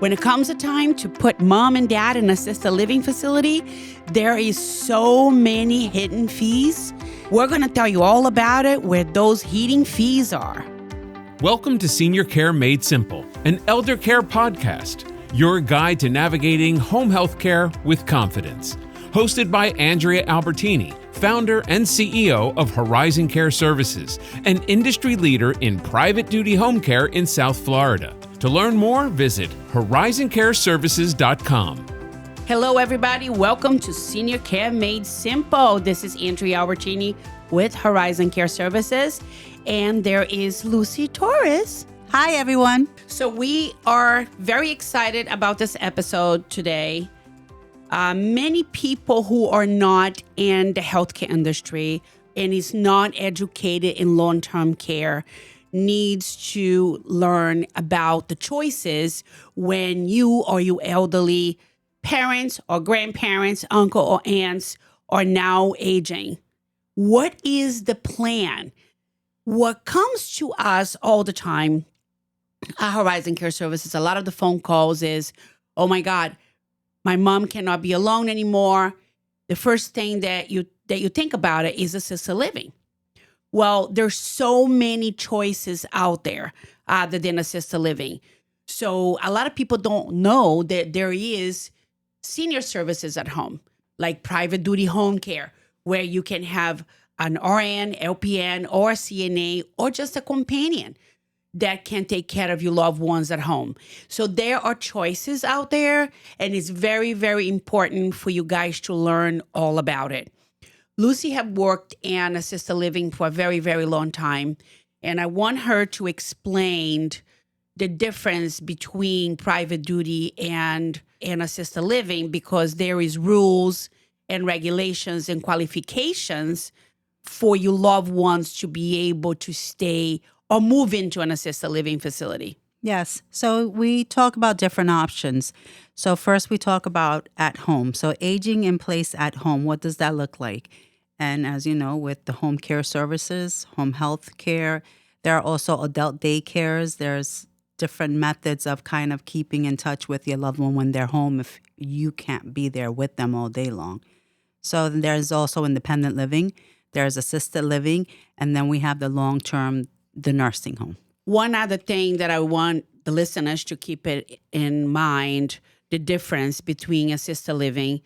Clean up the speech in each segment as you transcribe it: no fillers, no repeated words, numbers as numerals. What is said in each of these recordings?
When it comes to time to put mom and dad in an assisted living facility, there is so many hidden fees. We're going to tell you all about it, where those hidden fees are. Welcome to Senior Care Made Simple, an elder care podcast, your guide to navigating home health care with confidence. Hosted by Andrea Albertini, founder and CEO of Horizon Care Services, an industry leader in private duty home care in South Florida. To learn more, visit horizoncareservices.com. Hello, everybody. Welcome to Senior Care Made Simple. This is Andrea Albertini with Horizon Care Services, and there is Lucy Torres. Hi, everyone. So we are very excited about this episode today. Many people who are not in the healthcare industry and is not educated in long-term care needs to learn about the choices when you or your elderly parents or grandparents, uncle or aunts are now aging. What is the plan? What comes to us all the time at Horizon Care Services, a lot of the phone calls is, oh my God, my mom cannot be alone anymore. The first thing that you think about it is assisted living. Well, there's so many choices out there other than assisted living. So a lot of people don't know that there is senior services at home, like private duty home care, where you can have an RN, LPN, or a CNA, or just a companion that can take care of your loved ones at home. So there are choices out there, and it's very, very important for you guys to learn all about it. Lucy have worked in assisted living for a very, very long time, and I want her to explain the difference between private duty and assisted living, because there is rules and regulations and qualifications for your loved ones to be able to stay or move into an assisted living facility. Yes. So we talk about different options. So first we talk about at home. So aging in place at home, what does that look like? And as you know, with the home care services, home health care, there are also adult daycares. There's different methods of kind of keeping in touch with your loved one when they're home if you can't be there with them all day long. So there's also independent living, there's assisted living, and then we have the long-term, the nursing home. One other thing that I want the listeners to keep it in mind, the difference between assisted living,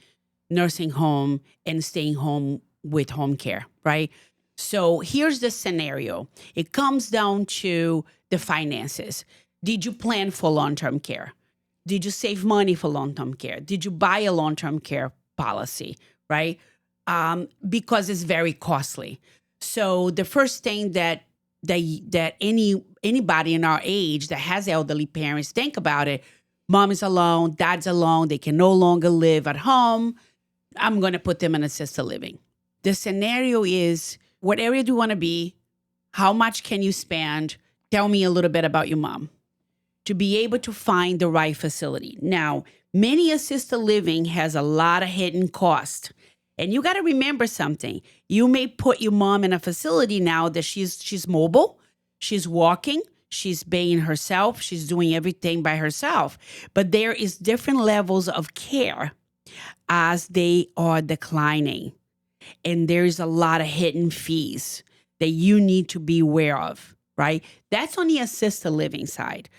nursing home, and staying home with home care, right? So here's the scenario. It comes down to the finances. Did you plan for long-term care? Did you save money for long-term care? Did you buy a long-term care policy, right? Because it's very costly. So the first thing that anybody in our age that has elderly parents think about it, mom is alone, dad's alone, they can no longer live at home. I'm going to put them in assisted living. The scenario is, what area do you want to be? How much can you spend? Tell me a little bit about your mom to be able to find the right facility. Now, many assisted living has a lot of hidden costs. And you got to remember something. You may put your mom in a facility now that she's mobile, she's walking, she's bathing herself, she's doing everything by herself. But there is different levels of care as they are declining. And there's a lot of hidden fees that you need to be aware of, right? That's on the assisted living side.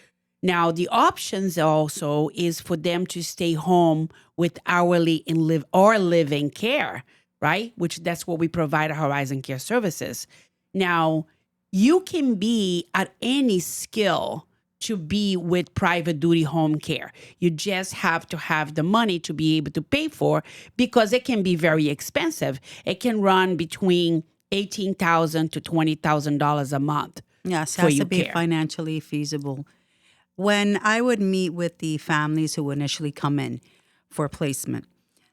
Now, the options also is for them to stay home with hourly and living care, right? Which that's what we provide at Horizon Care Services. Now, you can be at any skill to be with private duty home care. You just have to have the money to be able to pay for, because it can be very expensive. It can run between $18,000 to $20,000 a month. Yes, it has to be financially feasible. When I would meet with the families who initially come in for placement,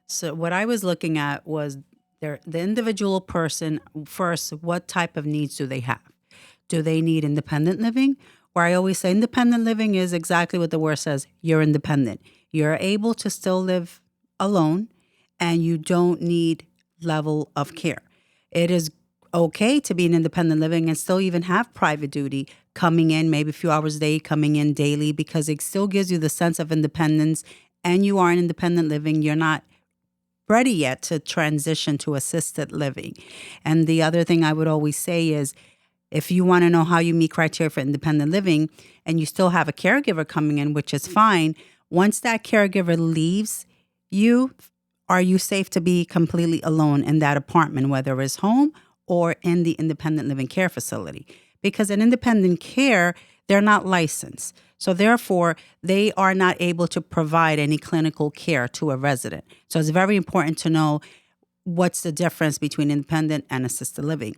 so what I was looking at was the individual person. First, what type of needs do they have? Do they need independent living? Where I always say independent living is exactly what the word says. You're independent. You're able to still live alone, and you don't need level of care. It is okay to be in independent living and still even have private duty coming in, maybe a few hours a day, coming in daily, because it still gives you the sense of independence and you are in independent living. You're not ready yet to transition to assisted living. And the other thing I would always say is, if you want to know how you meet criteria for independent living and you still have a caregiver coming in, which is fine, once that caregiver leaves you, are you safe to be completely alone in that apartment, whether it's home or in the independent living care facility? Because in independent care, they're not licensed. So therefore, they are not able to provide any clinical care to a resident. So it's very important to know what's the difference between independent and assisted living.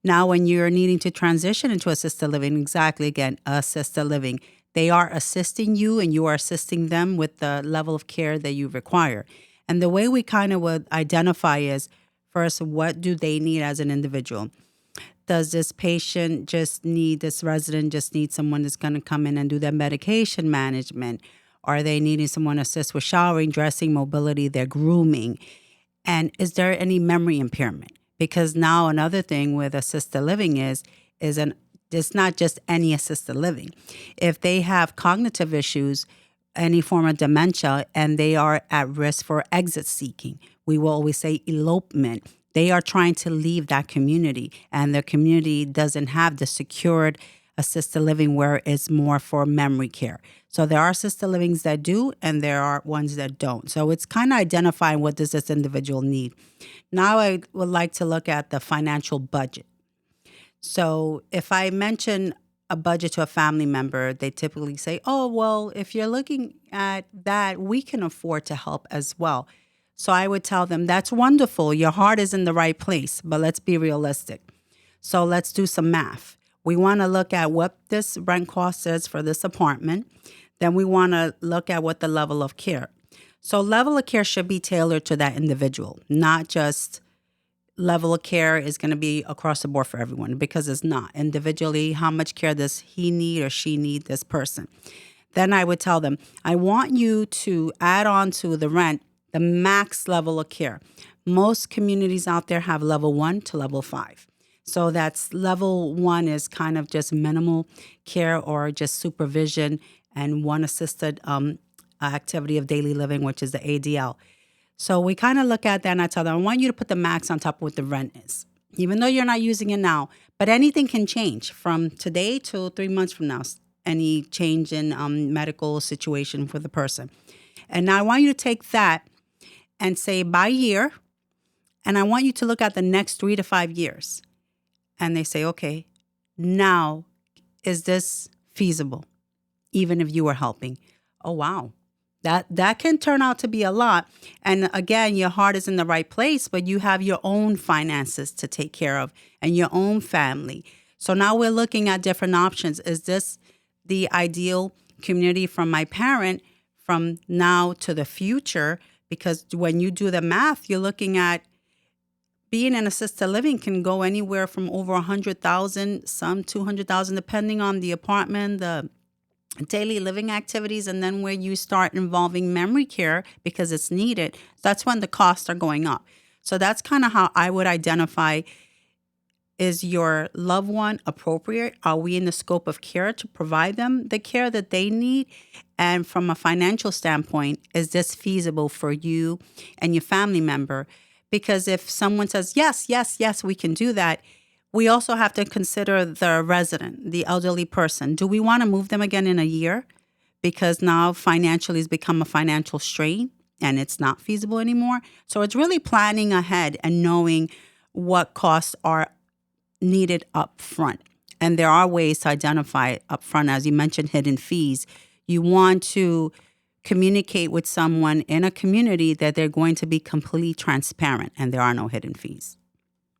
Now, when you're needing to transition into assisted living, exactly, again, assisted living, they are assisting you and you are assisting them with the level of care that you require. And the way we kind of would identify is, first, what do they need as an individual? Does this resident just need someone that's going to come in and do their medication management? Are they needing someone to assist with showering, dressing, mobility, their grooming? And is there any memory impairment? Because now another thing with assisted living it's not just any assisted living. If they have cognitive issues, any form of dementia, and they are at risk for exit seeking, we will always say elopement. They are trying to leave that community, and the community doesn't have the secured assisted living where it's more for memory care. So there are assisted livings that do, and there are ones that don't. So it's kind of identifying what does this individual need. Now I would like to look at the financial budget. So if I mention a budget to a family member, they typically say, oh, well, if you're looking at that, we can afford to help as well. So I would tell them, that's wonderful. Your heart is in the right place, but let's be realistic. So let's do some math. We want to look at what this rent cost is for this apartment. Then we want to look at what the level of care. So level of care should be tailored to that individual, not just level of care is going to be across the board for everyone, because it's not. Individually, how much care does he need or she need, this person? Then I would tell them, I want you to add on to the rent the max level of care. Most communities out there have level 1 to level 5. So that's level 1 is kind of just minimal care or just supervision and one assisted activity of daily living, which is the ADL. So we kind of look at that and I tell them, I want you to put the max on top of what the rent is, even though you're not using it now. But anything can change from today to 3 months from now, any change in medical situation for the person. And now I want you to take that and say by year, and I want you to look at the next 3 to 5 years. And they say, okay, now is this feasible, even if you were helping? Oh, wow. That can turn out to be a lot. And again, your heart is in the right place, but you have your own finances to take care of and your own family. So now we're looking at different options. Is this the ideal community from my parent from now to the future? Because when you do the math, you're looking at being in assisted living can go anywhere from over 100,000, some 200,000, depending on the apartment, the daily living activities, and then where you start involving memory care because it's needed. That's when the costs are going up. So that's kind of how I would identify, is your loved one appropriate? Are we in the scope of care to provide them the care that they need? And from a financial standpoint, is this feasible for you and your family member? Because if someone says, yes, we can do that, we also have to consider the resident, the elderly person. Do we want to move them again in a year? Because now financially it's become a financial strain and it's not feasible anymore. So it's really planning ahead and knowing what costs are needed up front. And there are ways to identify it up front. As you mentioned, hidden fees. You want to communicate with someone in a community that they're going to be completely transparent and there are no hidden fees.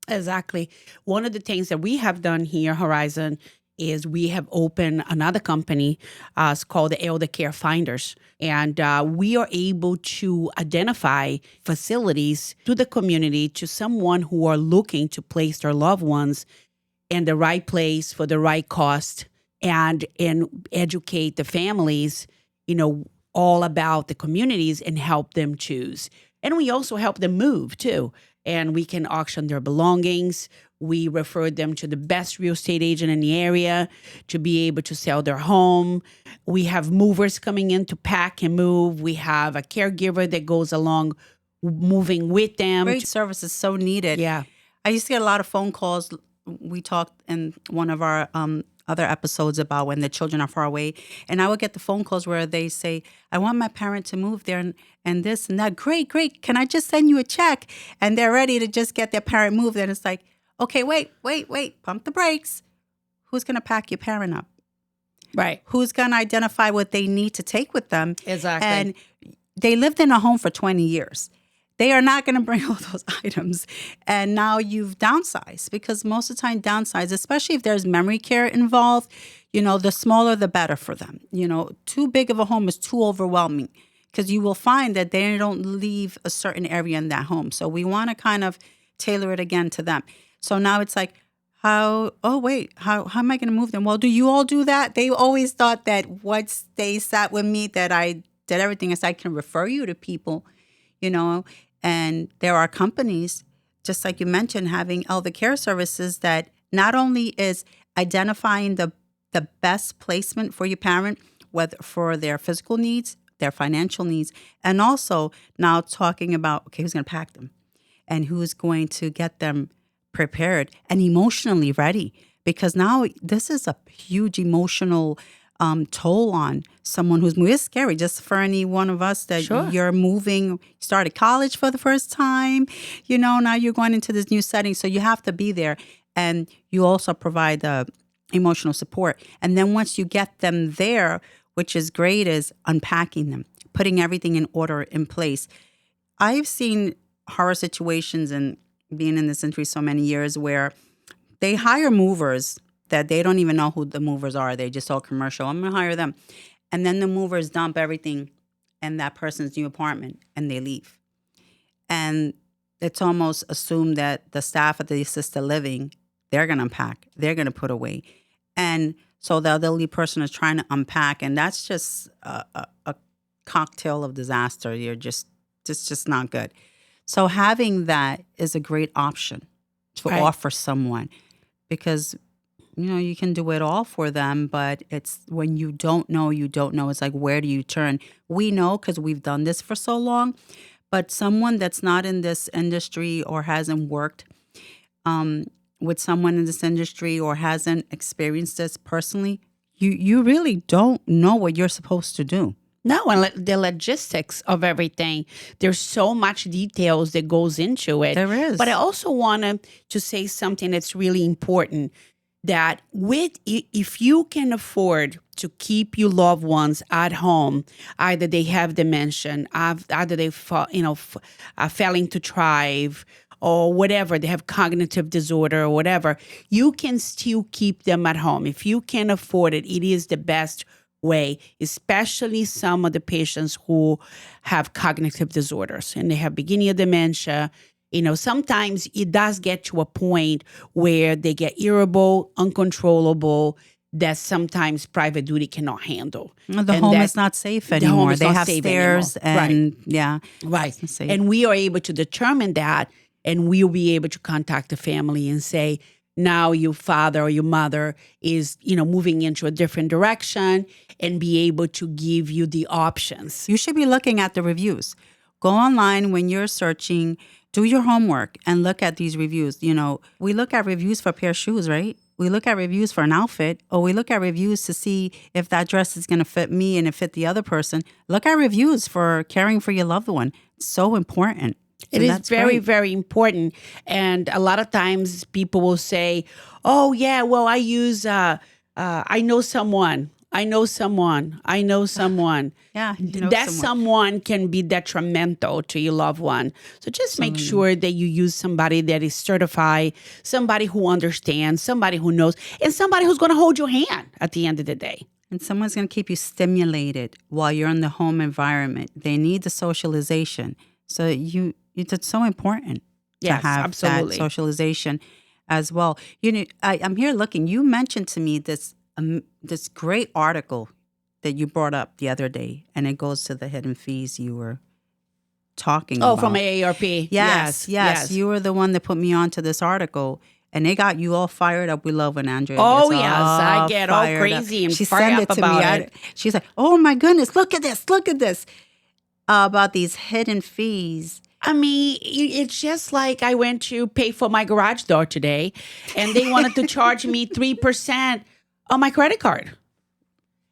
Exactly. One of the things that we have done here, Horizon, is we have opened another company. It's called the Elder Care Finders. And we are able to identify facilities to the community, to someone who are looking to place their loved ones in the right place for the right cost and educate the families, all about the communities and help them choose. And we also help them move too. And we can auction their belongings. We refer them to the best real estate agent in the area to be able to sell their home. We have movers coming in to pack and move. We have a caregiver that goes along moving with them. Great service is so needed. Yeah. I used to get a lot of phone calls. We talked in one of our other episodes about when the children are far away. And I would get the phone calls where they say, I want my parent to move there and this and that. Great. Can I just send you a check? And they're ready to just get their parent moved. And it's like, okay, wait. Pump the brakes. Who's going to pack your parent up? Right. Who's going to identify what they need to take with them? Exactly. And they lived in a home for 20 years. They are not going to bring all those items. And now you've downsized, because most of the time downsize, especially if there's memory care involved, the smaller the better for them. Too big of a home is too overwhelming, because you will find that they don't leave a certain area in that home. So we want to kind of tailor it again to them. So now it's like, how am I going to move them? Well, do you all do that? They always thought that once they sat with me that I did everything. I can refer you to people, and there are companies, just like you mentioned, having elder care services that not only is identifying the best placement for your parent, whether for their physical needs, their financial needs, and also now talking about, okay, who's going to pack them and who's going to get them prepared and emotionally ready. Because now this is a huge emotional toll on someone who's moving. It's scary just for any one of us that you're moving, started college for the first time, now you're going into this new setting. So you have to be there. And you also provide the emotional support. And then once you get them there, which is great, is unpacking them, putting everything in order, in place. I've seen horror situations and being in this industry so many years where they hire movers that they don't even know who the movers are. They just all commercial. I'm going to hire them. And then the movers dump everything in that person's new apartment and they leave. And it's almost assumed that the staff at the assisted living, they're going to unpack. They're going to put away. And so the elderly person is trying to unpack. And that's just a cocktail of disaster. It's just not good. So having that is a great option to offer someone, because you can do it all for them, but it's when you don't know. It's like, where do you turn? We know because we've done this for so long, but someone that's not in this industry or hasn't worked with someone in this industry or hasn't experienced this personally, you really don't know what you're supposed to do. No, and the logistics of everything. There's so much details that goes into it. There is. But I also wanted to say something that's really important, that if you can afford to keep your loved ones at home, either they have dementia, either they are failing to thrive, or whatever, they have cognitive disorder or whatever, you can still keep them at home. If you can afford it, it is the best way, especially some of the patients who have cognitive disorders and they have beginning of dementia. Sometimes it does get to a point where they get irritable, uncontrollable, that sometimes private duty cannot handle. The home is not safe anymore. They have stairs and Right. And we are able to determine that, and we'll be able to contact the family and say, now your father or your mother is, moving into a different direction, and be able to give you the options. You should be looking at the reviews. Go online when you're searching, do your homework and look at these reviews. We look at reviews for a pair of shoes, right? We look at reviews for an outfit, or we look at reviews to see if that dress is going to fit me and it fit the other person. Look at reviews for caring for your loved one. It's so important. It is very, very important. And a lot of times people will say, oh, yeah, well, I use, I know someone. Yeah. Someone can be detrimental to your loved one. So just make sure that you use somebody that is certified, somebody who understands, somebody who knows, and somebody who's going to hold your hand at the end of the day. And someone's going to keep you stimulated while you're in the home environment. They need the socialization. So it's so important to have that socialization as well. I'm here looking. You mentioned to me this great article that you brought up the other day, and it goes to the hidden fees you were talking about. Oh, from AARP. Yes. You were the one that put me onto this article. And they got you all fired up. We love when Andrea Oh, gets yes. all I get all fired crazy up. and She fired sent up it to me. about it. She's like, oh my goodness, look at this. Look at this. About these hidden fees. I mean, it's just like I went to pay for my garage door today, and they wanted to charge me 3% on my credit card.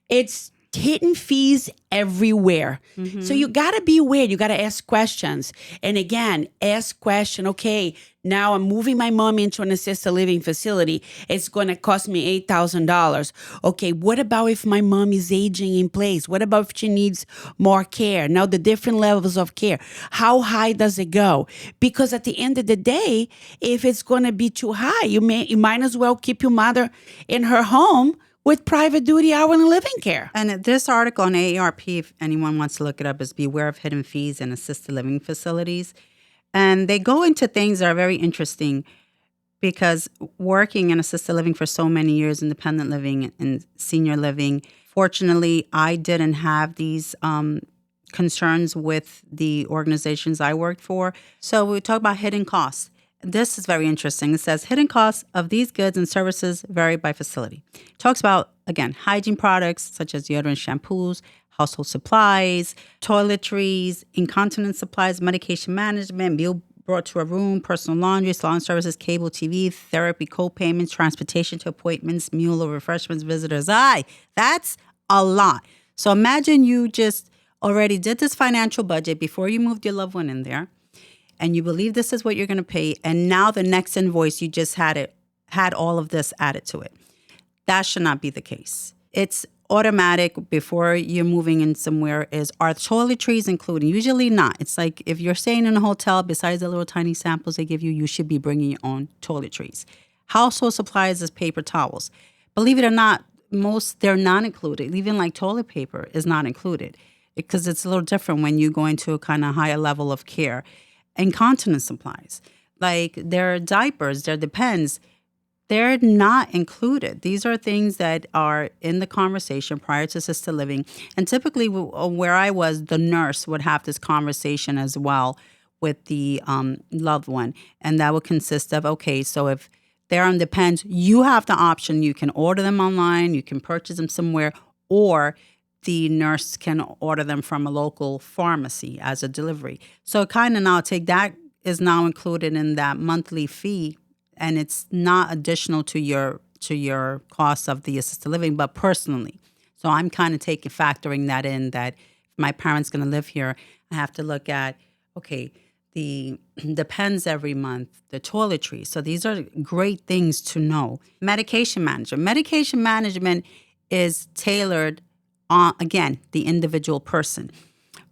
It's hidden fees everywhere. So you got to be aware. You got to ask questions. And again, ask question. Okay, now I'm moving my mom into an assisted living facility. It's going to cost me $8,000. Okay, what about if my mom is aging in place? What about if she needs more care? Now the different levels of care. How high does it go? Because at the end of the day, if it's going to be too high, you might as well keep your mother in her home with private duty hourly living care. And this article on AARP, if anyone wants to look it up, is Beware of Hidden Fees in Assisted Living Facilities. And they go into things that are very interesting because working in assisted living for so many years, independent living and senior living, fortunately, I didn't have these concerns with the organizations I worked for. So we talk about hidden costs. This is very interesting. It says hidden costs of these goods and services vary by facility. It talks about, again, hygiene products such as deodorant, shampoos, household supplies, toiletries, incontinence supplies, medication management, meal brought to a room, personal laundry, salon services, cable TV, therapy, co-payments, transportation to appointments, meal or refreshments, visitors. That's a lot. So imagine you just already did this financial budget before you moved your loved one in there, and you believe this is what you're going to pay, and now the next invoice you just had all of this added to it. That should not be the case. It's automatic before you're moving in somewhere. Are toiletries included? Usually not. It's like if you're staying in a hotel, besides the little tiny samples they give you, you should be bringing your own toiletries. Household supplies is paper towels. Believe it or not, they're not included. Even like toilet paper is not included because it's a little different when you go into a kind of higher level of care. Incontinence supplies, like their diapers, their Depends, they're not included. These are things that are in the conversation prior to assisted living. And typically where I was, the nurse would have this conversation as well with the loved one. And that would consist of, okay, so if they're on Depends, you have the option. You can order them online, you can purchase them somewhere, or the nurse can order them from a local pharmacy as a delivery. So kind of now that is now included in that monthly fee, and it's not additional to your cost of the assisted living, but personally. So I'm kind of factoring that in, that if my parents going to live here, I have to look at, okay, the Depends every month, the toiletries. So these are great things to know. Medication management. Medication management is tailored on, again, the individual person.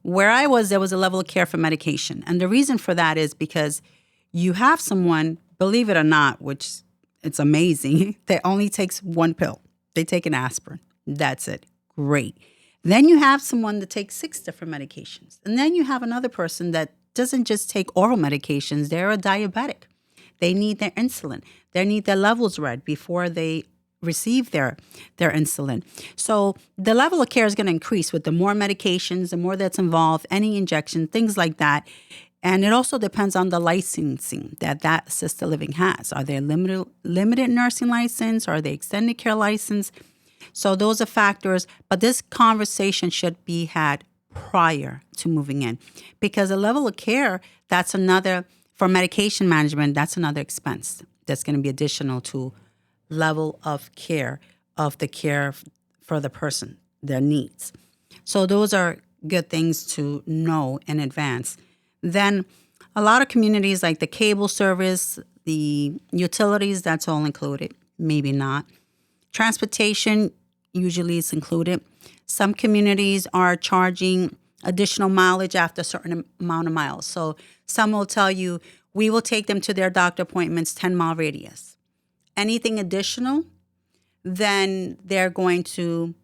Where I was, there was a level of care for medication. And the reason for that is because you have someone, believe it or not, which it's amazing, that only takes one pill. They take an aspirin. That's it. Great. Then you have someone that takes 6 different medications. And then you have another person that doesn't just take oral medications. They're a diabetic. They need their insulin. They need their levels read before they receive their insulin. So the level of care is going to increase with the more medications, the more that's involved, any injection, things like that. And it also depends on the licensing that assisted living has. Are they limited nursing license? Are they extended care license? So those are factors. But this conversation should be had prior to moving in, because the level of care, that's another, for medication management, that's another expense that's going to be additional to level of care, of the care for the person, their needs. So those are good things to know in advance. Then a lot of communities, like the cable service, the utilities, that's all included. Maybe not. Transportation, usually it's included. Some communities are charging additional mileage after a certain amount of miles. So some will tell you, we will take them to their doctor appointments 10-mile radius. Anything additional, then they're going to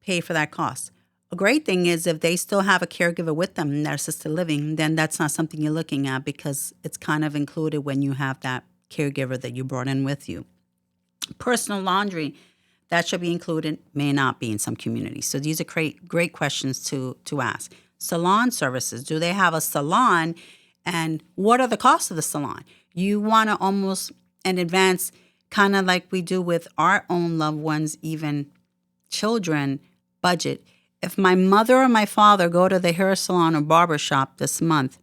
pay for that cost. A great thing is if they still have a caregiver with them in their assisted living, then that's not something you're looking at, because it's kind of included when you have that caregiver that you brought in with you. Personal laundry, that should be included, may not be in some communities. So these are great questions to ask. Salon services, do they have a salon, and what are the costs of the salon? You want to almost in advance, kind of like we do with our own loved ones, even children, budget. If my mother or my father go to the hair salon or barber shop this month,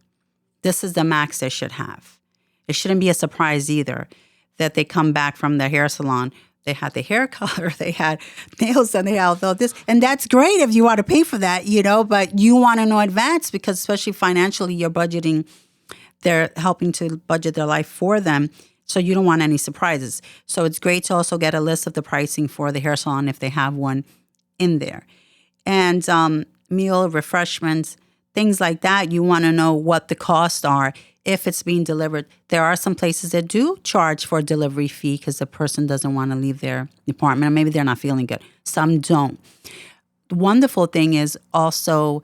this is the max they should have. It shouldn't be a surprise either that they come back from the hair salon. They had the hair color, they had nails, and they had all this. And that's great if you want to pay for that, but you want to know advance because especially financially, you're budgeting, they're helping to budget their life for them. So you don't want any surprises. So it's great to also get a list of the pricing for the hair salon if they have one in there. And meal, refreshments, things like that, you want to know what the costs are if it's being delivered. There are some places that do charge for a delivery fee because the person doesn't want to leave their apartment or maybe they're not feeling good. Some don't. The wonderful thing is also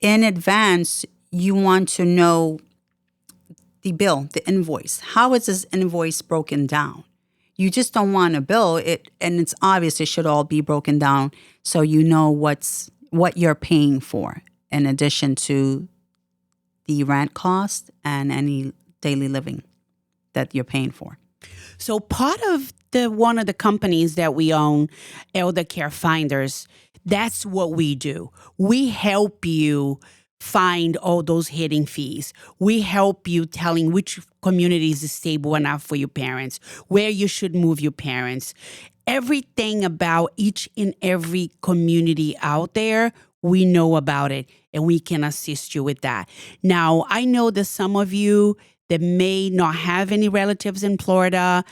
in advance, you want to know the bill, the invoice. How is this invoice broken down? You just don't want a bill, and it's obvious it should all be broken down so you know what you're paying for in addition to the rent cost and any daily living that you're paying for. So part of one of the companies that we own, Elder Care Finders, that's what we do. We help you find all those hidden fees. We help you telling which communities is stable enough for your parents, where you should move your parents. Everything about each and every community out there, we know about it, and we can assist you with that. Now, I know that some of you that may not have any relatives in Florida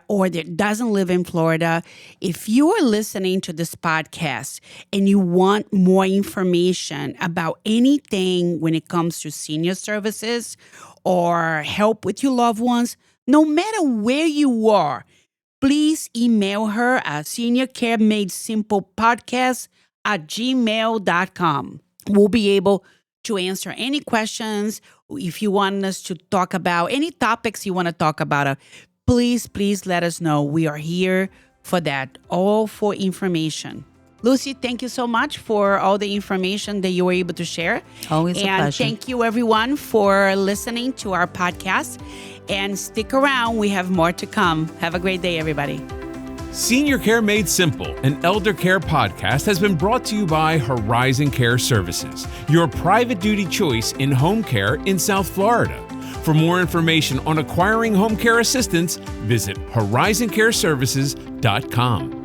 or that doesn't live in Florida, if you are listening to this podcast and you want more information about anything when it comes to senior services or help with your loved ones, no matter where you are, please email her at seniorcaremadesimple@gmail.com. We'll be able to answer any questions. If you want us to talk about any topics you want to talk about, please let us know. We are here for that, all for information. Lucy, thank you so much for all the information that you were able to share. Always a pleasure. And thank you, everyone, for listening to our podcast. And stick around. We have more to come. Have a great day, everybody. Senior Care Made Simple, an elder care podcast, has been brought to you by Horizon Care Services, your private duty choice in home care in South Florida. For more information on acquiring home care assistance, visit horizoncareservices.com.